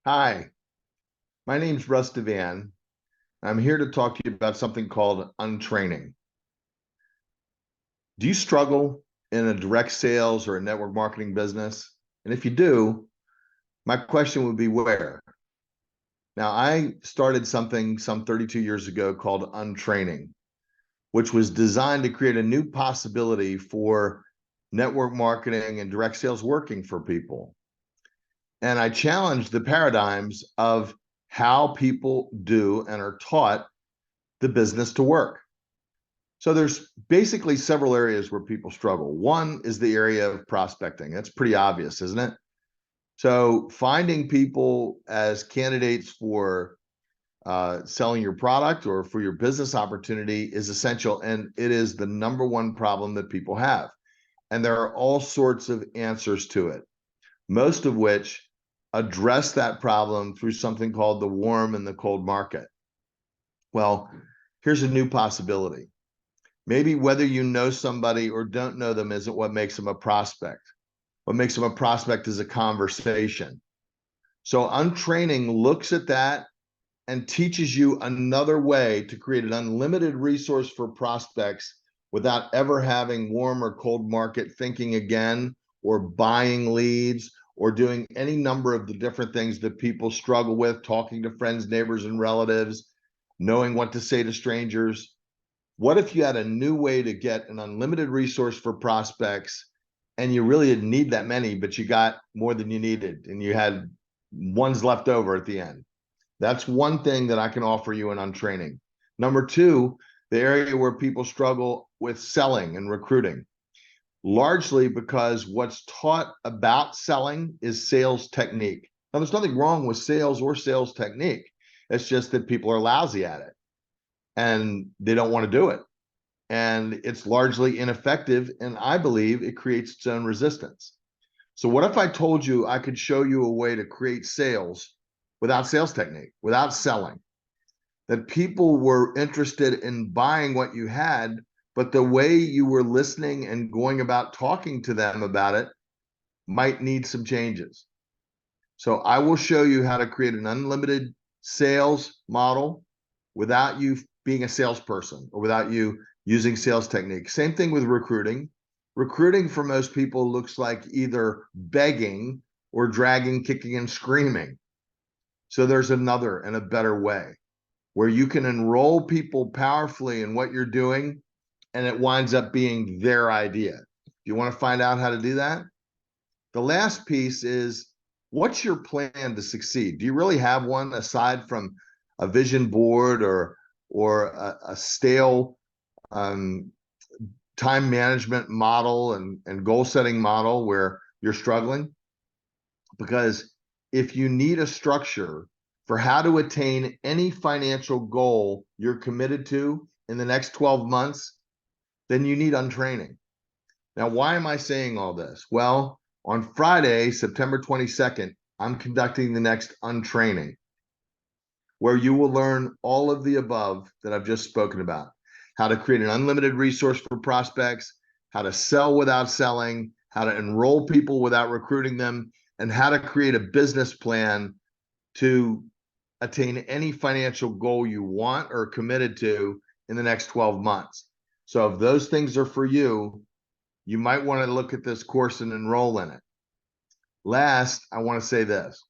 Hi, my name's Russ Devan. I'm here to talk to you about something called untraining. Do you struggle in a direct sales or a network marketing business? And if you do, my question would be where? Now, I started something some 32 years ago called untraining, which was designed to create a new possibility for network marketing and direct sales working for people. And I challenged the paradigms of how people do and are taught the business to work. So there's basically several areas where people struggle. One is the area of prospecting. That's pretty obvious, isn't it? So finding people as candidates for selling your product or for your business opportunity is essential, and it is the number one problem that people have. And there are all sorts of answers to it, most of which address that problem through something called the warm and the cold market. Well, here's a new possibility. Maybe whether you know somebody or don't know them isn't what makes them a prospect. What makes them a prospect is a conversation. So untraining looks at that and teaches you another way to create an unlimited resource for prospects without ever having warm or cold market thinking again, or buying leads, or doing any number of the different things that people struggle with, talking to friends, neighbors, and relatives, knowing what to say to strangers. What if you had a new way to get an unlimited resource for prospects and you really didn't need that many, but you got more than you needed and you had ones left over at the end? That's one thing that I can offer you in untraining. Number two, the area where people struggle with selling and recruiting, largely because what's taught about selling is sales technique. Now, there's nothing wrong with sales or sales technique. It's just that people are lousy at it and they don't want to do it. And it's largely ineffective. And I believe it creates its own resistance. So what if I told you I could show you a way to create sales without sales technique, without selling, that people were interested in buying what you had, but the way you were listening and going about talking to them about it might need some changes. So I will show you how to create an unlimited sales model without you being a salesperson or without you using sales technique. Same thing with recruiting. Recruiting for most people looks like either begging or dragging, kicking, and screaming. So there's another and a better way where you can enroll people powerfully in what you're doing, and it winds up being their idea. Do you want to find out how to do that? The last piece is, what's your plan to succeed? Do you really have one aside from a vision board or a stale time management model and goal setting model where you're struggling? Because if you need a structure for how to attain any financial goal you're committed to in the next 12 months, then you need untraining. Now, why am I saying all this? Well, on Friday, September 22nd, I'm conducting the next untraining, where you will learn all of the above that I've just spoken about: how to create an unlimited resource for prospects, how to sell without selling, how to enroll people without recruiting them, and how to create a business plan to attain any financial goal you want or committed to in the next 12 months. So if those things are for you, you might want to look at this course and enroll in it. Last, I want to say this.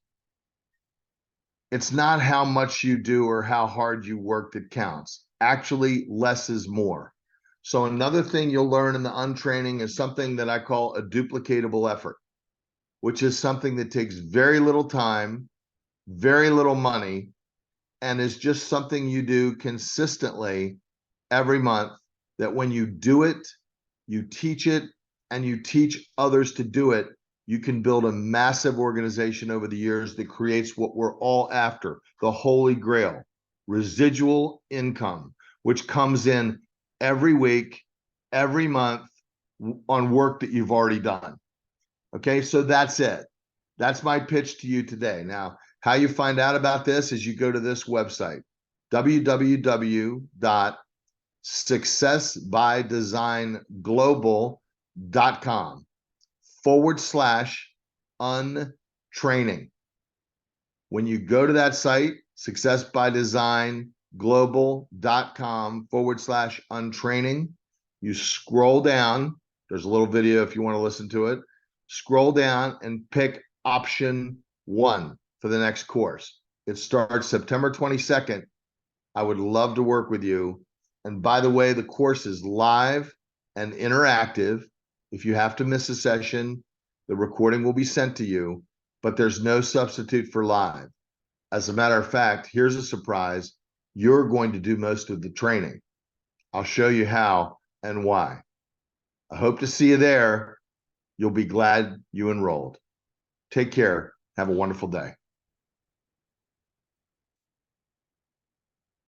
It's not how much you do or how hard you work that counts. Actually, less is more. So another thing you'll learn in the untraining is something that I call a duplicatable effort, which is something that takes very little time, very little money, and is just something you do consistently every month, that when you do it, you teach it, and you teach others to do it, you can build a massive organization over the years that creates what we're all after, the holy grail: residual income, which comes in every week, every month on work that you've already done. Okay, so that's it. That's my pitch to you today. Now, how you find out about this is you go to this website, www.successbyDesignglobal.com/untraining. When you go to that site, successbydesignglobal.com/untraining, you scroll down. There's a little video if you want to listen to it. Scroll down and pick option 1 for the next course. It starts September 22nd. I would love to work with you. And by the way, the course is live and interactive. If you have to miss a session, the recording will be sent to you, but there's no substitute for live. As a matter of fact, here's a surprise. You're going to do most of the training. I'll show you how and why. I hope to see you there. You'll be glad you enrolled. Take care. Have a wonderful day.